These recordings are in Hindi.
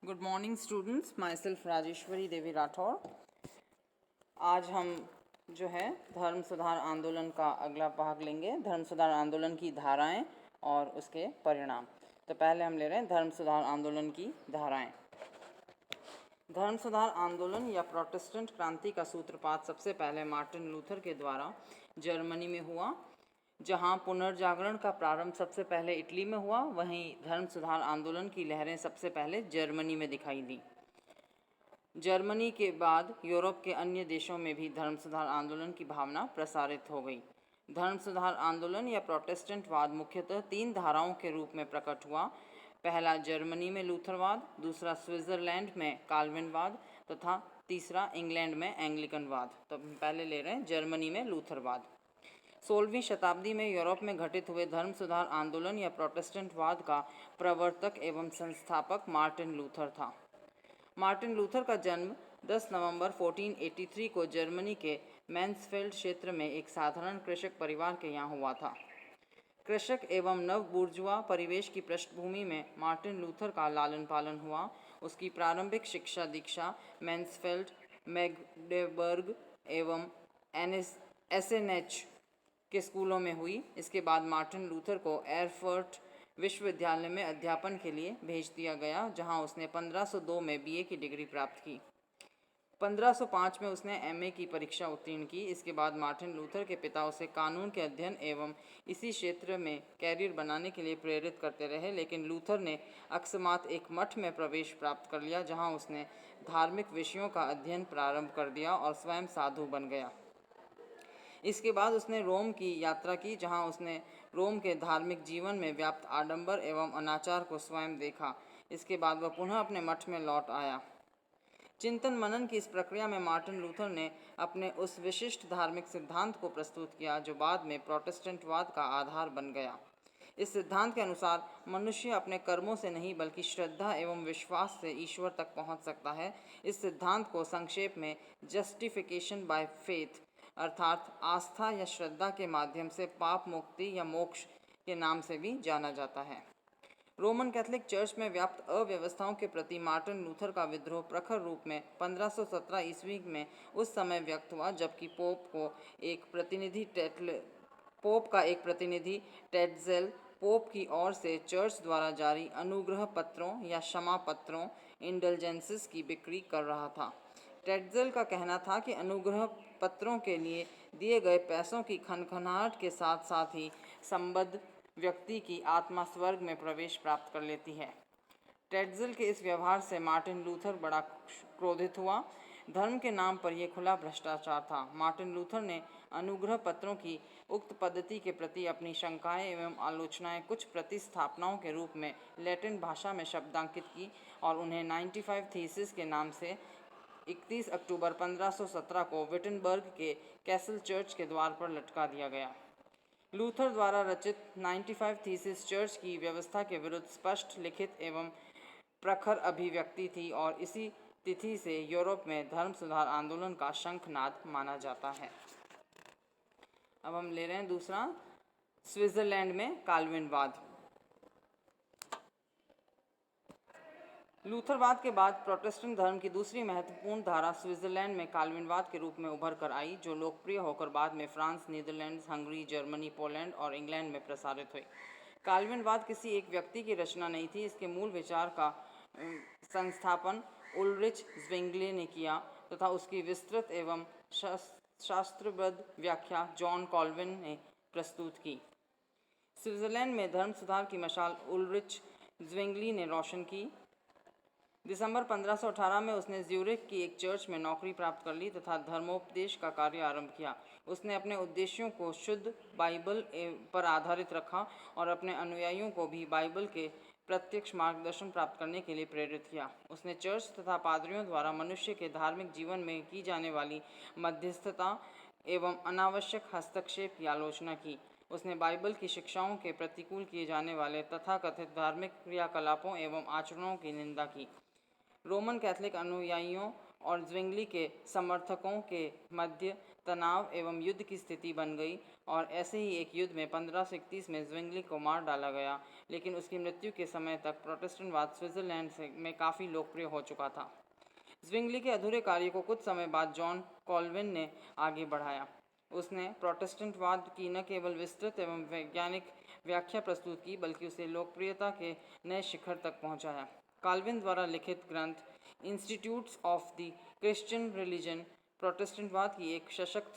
Good morning students, myself Rajeshwari Devi Rathore. आज हम जो है धर्म सुधार आंदोलन का अगला भाग लेंगे, धर्म सुधार आंदोलन की धाराएं और उसके परिणाम। तो पहले हम ले रहे हैं धर्म सुधार आंदोलन की धाराएं। धर्म सुधार आंदोलन या प्रोटेस्टेंट क्रांति का सूत्रपात सबसे पहले मार्टिन लूथर के द्वारा जर्मनी में हुआ। जहां पुनर्जागरण का प्रारंभ सबसे पहले इटली में हुआ, वहीं धर्म सुधार आंदोलन की लहरें सबसे पहले जर्मनी में दिखाई दी। जर्मनी के बाद यूरोप के अन्य देशों में भी धर्म सुधार आंदोलन की भावना प्रसारित हो गई। धर्म सुधार आंदोलन या प्रोटेस्टेंटवाद मुख्यतः 3 धाराओं के रूप में प्रकट हुआ। पहला जर्मनी में लूथरवाद, दूसरा स्विट्जरलैंड में काल्विनवाद तथा तीसरा इंग्लैंड में एंग्लिकनवाद। तो पहले ले रहे हैं जर्मनी में लूथरवाद। 16वीं शताब्दी में यूरोप में घटित हुए धर्म सुधार आंदोलन या प्रोटेस्टेंटवाद का प्रवर्तक एवं संस्थापक मार्टिन लूथर था। मार्टिन लूथर का जन्म 10 नवंबर 1483 को जर्मनी के मैन्सफेल्ड क्षेत्र में एक साधारण कृषक परिवार के यहाँ हुआ था। कृषक एवं नवबुर्जुआ परिवेश की पृष्ठभूमि में मार्टिन लूथर का लालन पालन हुआ। उसकी प्रारंभिक शिक्षा दीक्षा मैन्सफेल्ड, मैग्डेबर्ग एवं एसेनेच के स्कूलों में हुई। इसके बाद मार्टिन लूथर को एरफर्ट विश्वविद्यालय में अध्यापन के लिए भेज दिया गया, जहां उसने 1502 में बीए की डिग्री प्राप्त की। 1505 में उसने एमए की परीक्षा उत्तीर्ण की। इसके बाद मार्टिन लूथर के पिता उसे कानून के अध्ययन एवं इसी क्षेत्र में कैरियर बनाने के लिए प्रेरित करते रहे, लेकिन लूथर ने अकस्मात एक मठ में प्रवेश प्राप्त कर लिया, जहां उसने धार्मिक विषयों का अध्ययन प्रारंभ कर दिया और स्वयं साधु बन गया। इसके बाद उसने रोम की यात्रा की, जहां उसने रोम के धार्मिक जीवन में व्याप्त आडंबर एवं अनाचार को स्वयं देखा। इसके बाद वह पुनः अपने मठ में लौट आया। चिंतन मनन की इस प्रक्रिया में मार्टिन लूथर ने अपने उस विशिष्ट धार्मिक सिद्धांत को प्रस्तुत किया जो बाद में प्रोटेस्टेंटवाद का आधार बन गया। इस सिद्धांत के अनुसार मनुष्य अपने कर्मों से नहीं बल्कि श्रद्धा एवं विश्वास से ईश्वर तक पहुंच सकता है। इस सिद्धांत को संक्षेप में जस्टिफिकेशन बाय फेथ अर्थात आस्था या श्रद्धा के माध्यम से पाप मुक्ति या मोक्ष के नाम से भी जाना जाता है। रोमन कैथोलिक चर्च में व्याप्त अव्यवस्थाओं के प्रति मार्टिन लूथर का विद्रोह प्रखर रूप में 1517 ईस्वी में उस समय व्यक्त हुआ, जबकि पोप का एक प्रतिनिधि टेटजेल पोप की ओर से चर्च द्वारा जारी अनुग्रह पत्रों या क्षमा पत्रों इंडल्जेंसेस की बिक्री कर रहा था। टेटजेल का कहना था कि अनुग्रह पत्रों के लिए दिए गए पैसों की खनखनाहट के साथ साथ ही संबद्ध व्यक्ति की आत्मा स्वर्ग में प्रवेश प्राप्त कर लेती है। टेटजेल के इस व्यवहार से मार्टिन लूथर बड़ा क्रोधित हुआ। धर्म के नाम पर यह खुला भ्रष्टाचार था। मार्टिन लूथर ने अनुग्रह पत्रों की उक्त पद्धति के प्रति अपनी शंकाएं एवं आलोचनाएं कुछ प्रतिस्थापनाओं के रूप में लैटिन भाषा में शब्दांकित की और उन्हें 95 थीसिस के नाम से 31 अक्टूबर 1517 को विटनबर्ग के कैसल चर्च के द्वार पर लटका दिया गया। लूथर द्वारा रचित 95 थीसिस चर्च की व्यवस्था के विरुद्ध स्पष्ट, लिखित एवं प्रखर अभिव्यक्ति थी और इसी तिथि से यूरोप में धर्म सुधार आंदोलन का शंखनाद माना जाता है। अब हम ले रहे हैं दूसरा, स्विट्जरलैंड में काल्विनवाद। लूथरवाद के बाद प्रोटेस्टेंट धर्म की दूसरी महत्वपूर्ण धारा स्विट्जरलैंड में काल्विनवाद के रूप में उभर कर आई, जो लोकप्रिय होकर बाद में France, Netherlands, Hungary, Germany, Poland और इंग्लैंड में प्रसारित हुई। काल्विनवाद किसी एक व्यक्ति की रचना नहीं थी। इसके मूल विचार का संस्थापन उल्रिच ज्विंगली ने किया तथा उसकी विस्तृत एवं शास्त्रबद्ध व्याख्या जॉन कॉल्विन ने प्रस्तुत की। स्विट्जरलैंड में धर्म सुधार की मशाल उल्रिच ज्विंगली ने रोशन की। दिसंबर 1518 में उसने ज्यूरिख की एक चर्च में नौकरी प्राप्त कर ली तथा धर्मोपदेश का कार्य आरंभ किया। उसने अपने उद्देश्यों को शुद्ध बाइबल पर आधारित रखा और अपने अनुयायियों को भी बाइबल के प्रत्यक्ष मार्गदर्शन प्राप्त करने के लिए प्रेरित किया। उसने चर्च तथा पादरियों द्वारा मनुष्य के धार्मिक जीवन में की जाने वाली मध्यस्थता एवं अनावश्यक हस्तक्षेप की आलोचना की। उसने बाइबल की शिक्षाओं के प्रतिकूल किए जाने वाले तथाकथित धार्मिक क्रियाकलापों एवं आचरणों की निंदा की। रोमन कैथोलिक अनुयायियों और ज्विंगली के समर्थकों के मध्य तनाव एवं युद्ध की स्थिति बन गई और ऐसे ही एक युद्ध में 1531 में ज़्विंगली को मार डाला गया, लेकिन उसकी मृत्यु के समय तक प्रोटेस्टेंटवाद स्विट्ज़रलैंड में काफ़ी लोकप्रिय हो चुका था। ज़्विंगली के अधूरे कार्य को कुछ समय बाद जॉन कॉल्विन ने आगे बढ़ाया। उसने प्रोटेस्टेंटवाद की न केवल विस्तृत एवं वैज्ञानिक व्याख्या प्रस्तुत की, बल्कि उसे लोकप्रियता के नए शिखर तक पहुंचाया। कॉल्विन द्वारा लिखित ग्रंथ Institutes of the Christian religion प्रोटेस्टेंटवाद की एक सशक्त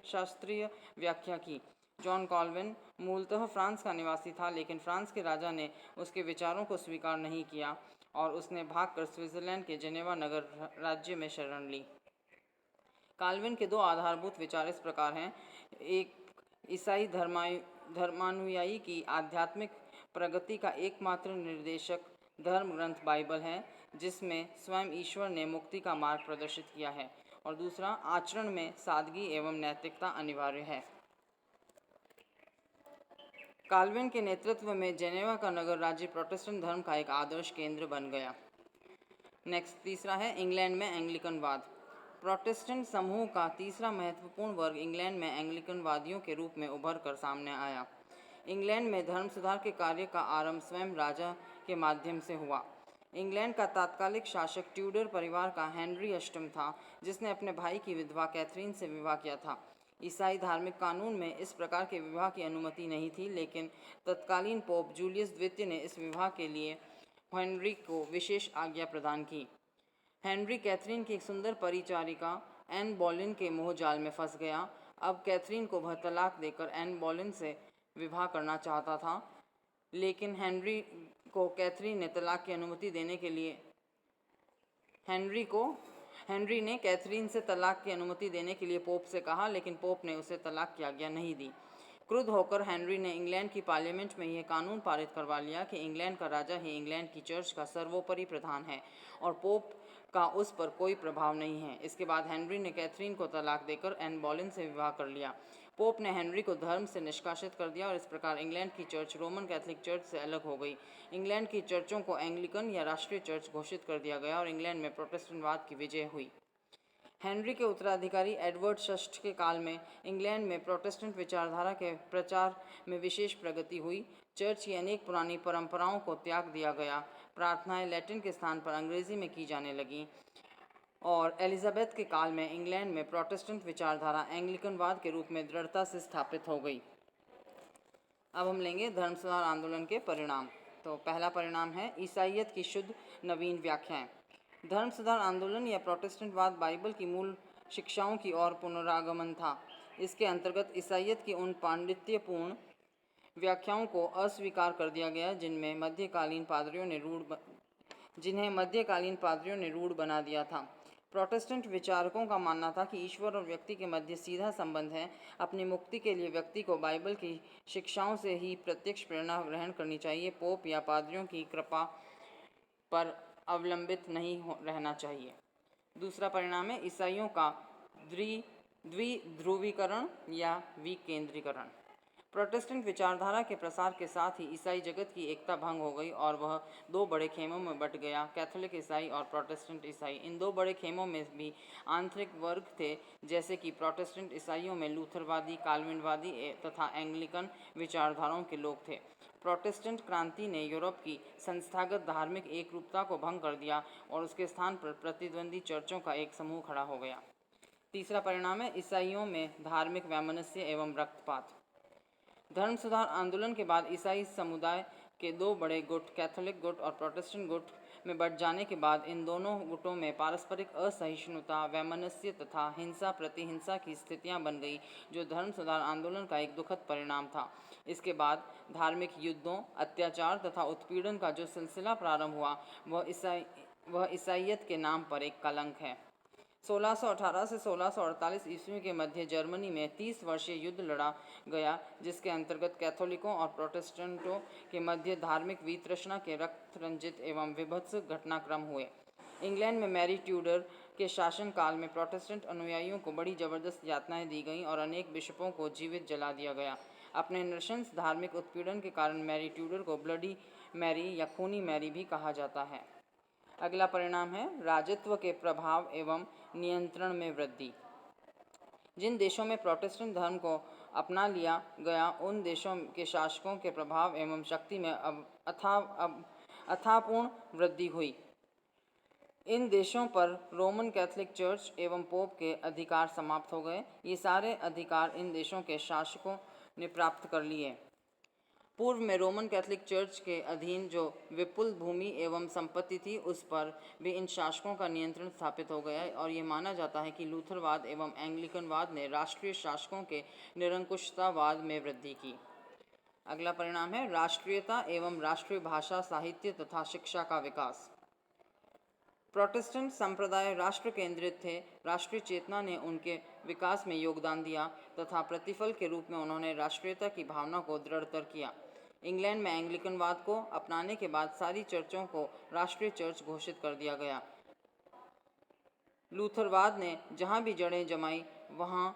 शास्त्रीय व्याख्या की। जॉन कॉल्विन मूलतः फ्रांस का निवासी था, लेकिन फ्रांस के राजा ने उसके विचारों को स्वीकार नहीं किया और उसने भागकर स्विट्ज़रलैंड के जेनेवा नगर राज्य में शरण ली। काल्विन के दो आधारभूत विचार इस प्रकार हैं। एक, ईसाई धर्मानुयायी की आध्यात्मिक प्रगति का एकमात्र निर्देशक धर्म ग्रंथ बाइबल है, जिसमें स्वयं ईश्वर ने मुक्ति का मार्ग प्रदर्शित किया है। और दूसरा, आचरण में सादगी एवं नैतिकता अनिवार्य है। काल्विन के नेतृत्व में जेनेवा का नगर राज्य प्रोटेस्टेंट धर्म का एक आदर्श केंद्र बन गया। नेक्स्ट, तीसरा है इंग्लैंड में एंग्लिकनवाद। प्रोटेस्टेंट समूह का तीसरा महत्वपूर्ण वर्ग इंग्लैंड में एंग्लिकनवादियों के रूप में उभर कर सामने आया। इंग्लैंड में धर्म सुधार के कार्य का आरंभ स्वयं राजा के माध्यम से हुआ। इंग्लैंड का तात्कालिक शासक ट्यूडर परिवार का हेनरी अष्टम था, जिसने अपने भाई की विधवा कैथरीन से विवाह किया था। ईसाई धार्मिक कानून में इस प्रकार के विवाह की अनुमति नहीं थी, लेकिन तत्कालीन पोप जूलियस द्वितीय ने इस विवाह के लिए हेनरी को विशेष आज्ञा प्रदान की। हेनरी कैथरीन की एक सुंदर परिचारिका एन बोलिन के मोह जाल में फंस गया। अब कैथरीन को वह तलाक देकर एन बोलिन से विवाह करना चाहता था, लेकिन हेनरी को कैथरीन ने तलाक की अनुमति देने के लिए हेनरी ने कैथरीन से तलाक की अनुमति देने के लिए पोप से कहा, लेकिन पोप ने उसे तलाक की आज्ञा नहीं दी। क्रुद्ध होकर हेनरी ने इंग्लैंड की पार्लियामेंट में यह कानून पारित करवा लिया कि इंग्लैंड का राजा ही इंग्लैंड की चर्च का सर्वोपरि प्रधान है और पोप का उस पर कोई प्रभाव नहीं है। इसके बाद हेनरी ने कैथरीन को तलाक देकर एन बोलिन से विवाह कर लिया। पोप ने हेनरी को धर्म से निष्कासित कर दिया और इस प्रकार इंग्लैंड की चर्च रोमन कैथोलिक चर्च से अलग हो गई। इंग्लैंड की चर्चों को एंग्लिकन या राष्ट्रीय चर्च घोषित कर दिया गया और इंग्लैंड में प्रोटेस्टेंटवाद की विजय हुई। हेनरी के उत्तराधिकारी एडवर्ड षष्ठ के काल में इंग्लैंड में प्रोटेस्टेंट विचारधारा के प्रचार में विशेष प्रगति हुई। चर्च की अनेक पुरानी परंपराओं को त्याग दिया गया। प्रार्थनाएं लैटिन के स्थान पर अंग्रेजी में की जाने लगीं और एलिजाबेथ के काल में इंग्लैंड में प्रोटेस्टेंट विचारधारा एंग्लिकनवाद के रूप में दृढ़ता से स्थापित हो गई। अब हम लेंगे धर्म सुधार आंदोलन के परिणाम। तो पहला परिणाम है ईसाइयत की शुद्ध नवीन व्याख्याएं। धर्म सुधार आंदोलन या प्रोटेस्टेंटवाद बाइबल की मूल शिक्षाओं की ओर पुनरागमन था। इसके अंतर्गत ईसाइयत की उन पांडित्यपूर्ण व्याख्याओं को अस्वीकार कर दिया गया जिन्हें मध्यकालीन पादरियों ने रूढ़ बना दिया था। प्रोटेस्टेंट विचारकों का मानना था कि ईश्वर और व्यक्ति के मध्य सीधा संबंध है। अपनी मुक्ति के लिए व्यक्ति को बाइबल की शिक्षाओं से ही प्रत्यक्ष प्रेरणा ग्रहण करनी चाहिए। पोप या पादरियों की कृपा पर अवलंबित नहीं रहना चाहिए। दूसरा परिणाम है ईसाइयों का द्विध्रुवीकरण या विकेंद्रीकरण। प्रोटेस्टेंट विचारधारा के प्रसार के साथ ही ईसाई जगत की एकता भंग हो गई और वह दो बड़े खेमों में बंट गया, कैथोलिक ईसाई और प्रोटेस्टेंट ईसाई। इन दो बड़े खेमों में भी आंतरिक वर्ग थे, जैसे कि प्रोटेस्टेंट ईसाइयों में लूथरवादी, काल्विनवादी तथा एंग्लिकन विचारधाराओं के लोग थे। प्रोटेस्टेंट क्रांति ने यूरोप की संस्थागत धार्मिक एकरूपता को भंग कर दिया और उसके स्थान पर प्रतिद्वंदी चर्चों का एक समूह खड़ा हो गया। तीसरा परिणाम है ईसाइयों में धार्मिक वैमनस्य एवं रक्तपात। धर्म सुधार आंदोलन के बाद ईसाई समुदाय के दो बड़े गुट, कैथोलिक गुट और प्रोटेस्टेंट गुट में बंट जाने के बाद इन दोनों गुटों में पारस्परिक असहिष्णुता, वैमनस्य तथा हिंसा प्रतिहिंसा की स्थितियां बन गई, जो धर्म सुधार आंदोलन का एक दुखद परिणाम था। इसके बाद धार्मिक युद्धों, अत्याचार तथा उत्पीड़न का जो सिलसिला प्रारंभ हुआ वह ईसाइयत के नाम पर एक कलंक है। 1618 से 1648 ईस्वी के मध्य जर्मनी में 30 वर्षीय युद्ध लड़ा गया, जिसके अंतर्गत कैथोलिकों और प्रोटेस्टेंटों के मध्य धार्मिक वितृष्णा के रक्त रंजित एवं विभत्स घटनाक्रम हुए। इंग्लैंड में मैरी ट्यूडर के शासनकाल में प्रोटेस्टेंट अनुयायियों को बड़ी जबरदस्त यातनाएं दी गईं और अनेक बिशपों को जीवित जला दिया गया। अपने नृशंस धार्मिक उत्पीड़न के कारण मैरी ट्यूडर को ब्लडी मैरी या खूनी मैरी भी कहा जाता है। अगला परिणाम है राजत्व के प्रभाव एवं नियंत्रण में वृद्धि। जिन देशों में प्रोटेस्टेंट धर्म को अपना लिया गया उन देशों के शासकों के प्रभाव एवं शक्ति में अब अथापूर्ण वृद्धि हुई। इन देशों पर रोमन कैथोलिक चर्च एवं पोप के अधिकार समाप्त हो गए। ये सारे अधिकार इन देशों के शासकों ने प्राप्त कर लिए। पूर्व में रोमन कैथोलिक चर्च के अधीन जो विपुल भूमि एवं संपत्ति थी उस पर भी इन शासकों का नियंत्रण स्थापित हो गया और ये माना जाता है कि लूथरवाद एवं एंग्लिकनवाद ने राष्ट्रीय शासकों के निरंकुशतावाद में वृद्धि की। अगला परिणाम है राष्ट्रीयता एवं राष्ट्रीय भाषा, साहित्य तथा शिक्षा का विकास। प्रोटेस्टेंट संप्रदाय राष्ट्र केंद्रित थे। राष्ट्रीय चेतना ने उनके विकास में योगदान दिया तथा प्रतिफल के रूप में उन्होंने राष्ट्रीयता की भावना को दृढ़तर किया। इंग्लैंड में एंग्लिकनवाद को अपनाने के बाद सारी चर्चों को राष्ट्रीय चर्च घोषित कर दिया गया। लूथरवाद ने जहाँ भी जड़ें जमाई वहाँ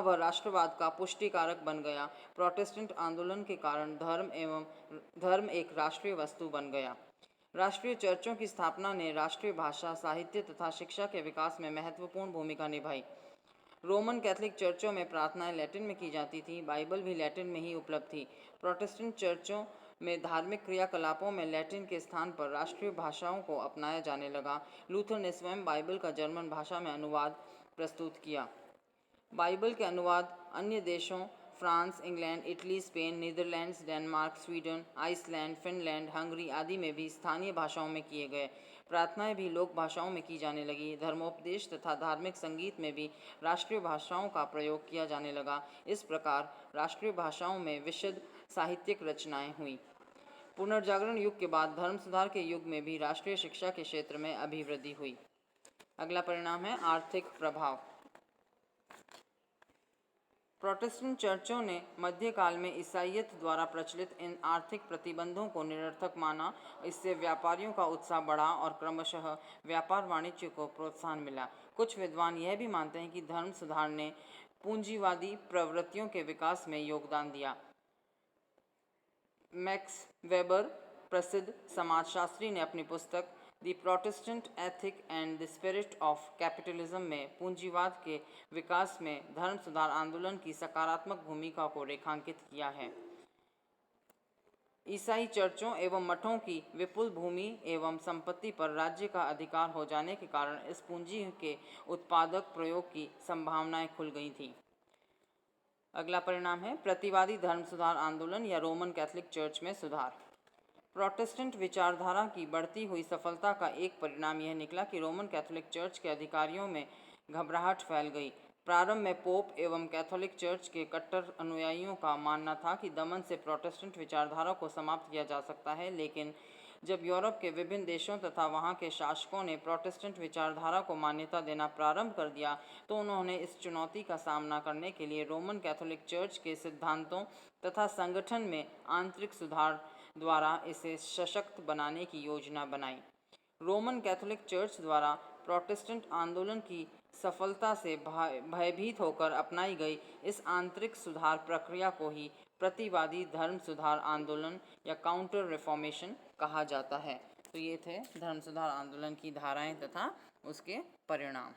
वह राष्ट्रवाद का पुष्टिकारक बन गया। प्रोटेस्टेंट आंदोलन के कारण धर्म एक राष्ट्रीय वस्तु बन गया। राष्ट्रीय चर्चों की स्थापना ने राष्ट्रीय भाषा, साहित्य तथा शिक्षा के विकास में महत्वपूर्ण भूमिका निभाई। रोमन कैथोलिक चर्चों में प्रार्थनाएं लैटिन में की जाती थी। बाइबल भी लैटिन में ही उपलब्ध थी। प्रोटेस्टेंट चर्चों में धार्मिक क्रियाकलापों में लैटिन के स्थान पर राष्ट्रीय भाषाओं को अपनाया जाने लगा। लूथर ने स्वयं बाइबल का जर्मन भाषा में अनुवाद प्रस्तुत किया। बाइबल के अनुवाद अन्य देशों France, England, Italy, Spain, Netherlands, Denmark, Sweden, Iceland, Finland, Hungary आदि में भी स्थानीय भाषाओं में किए गए। प्रार्थनाएं भी लोक भाषाओं में की जाने लगी। धर्मोपदेश तथा धार्मिक संगीत में भी राष्ट्रीय भाषाओं का प्रयोग किया जाने लगा। इस प्रकार राष्ट्रीय भाषाओं में विशद साहित्यिक रचनाएं हुई। पुनर्जागरण युग के बाद धर्म सुधार के युग में भी राष्ट्रीय शिक्षा के क्षेत्र में अभिवृद्धि हुई। अगला परिणाम है आर्थिक प्रभाव। प्रोटेस्टेंट चर्चों ने मध्यकाल में ईसाइयत द्वारा प्रचलित इन आर्थिक प्रतिबंधों को निरर्थक माना। इससे व्यापारियों का उत्साह बढ़ा और क्रमशः व्यापार वाणिज्य को प्रोत्साहन मिला। कुछ विद्वान यह भी मानते हैं कि धर्म सुधार ने पूंजीवादी प्रवृत्तियों के विकास में योगदान दिया। मैक्स वेबर प्रसिद्ध समाजशास्त्री ने अपनी पुस्तक the Protestant ethic and the spirit of capitalism में पूंजीवाद के विकास में धर्म सुधार आंदोलन की सकारात्मक भूमिका को रेखांकित किया है। ईसाई चर्चों एवं मठों की विपुल भूमि एवं संपत्ति पर राज्य का अधिकार हो जाने के कारण इस पूंजी के उत्पादक प्रयोग की संभावनाएं खुल गई थी। अगला परिणाम है प्रतिवादी धर्म सुधार आंदोलन या रोमन कैथोलिक चर्च में सुधार। प्रोटेस्टेंट विचारधारा की बढ़ती हुई सफलता का एक परिणाम यह निकला कि रोमन कैथोलिक चर्च के अधिकारियों में घबराहट फैल गई। प्रारंभ में पोप एवं कैथोलिक चर्च के कट्टर अनुयायियों का मानना था कि दमन से प्रोटेस्टेंट विचारधारा को समाप्त किया जा सकता है, लेकिन जब यूरोप के विभिन्न देशों तथा वहां के शासकों ने प्रोटेस्टेंट विचारधारा को मान्यता देना प्रारंभ कर दिया तो उन्होंने इस चुनौती का सामना करने के लिए रोमन कैथोलिक चर्च के सिद्धांतों तथा संगठन में आंतरिक सुधार द्वारा इसे सशक्त बनाने की योजना बनाई। रोमन कैथोलिक चर्च द्वारा प्रोटेस्टेंट आंदोलन की सफलता से भयभीत होकर अपनाई गई इस आंतरिक सुधार प्रक्रिया को ही प्रतिवादी धर्म सुधार आंदोलन या काउंटर रिफॉर्मेशन कहा जाता है। तो ये थे धर्म सुधार आंदोलन की धाराएं तथा उसके परिणाम।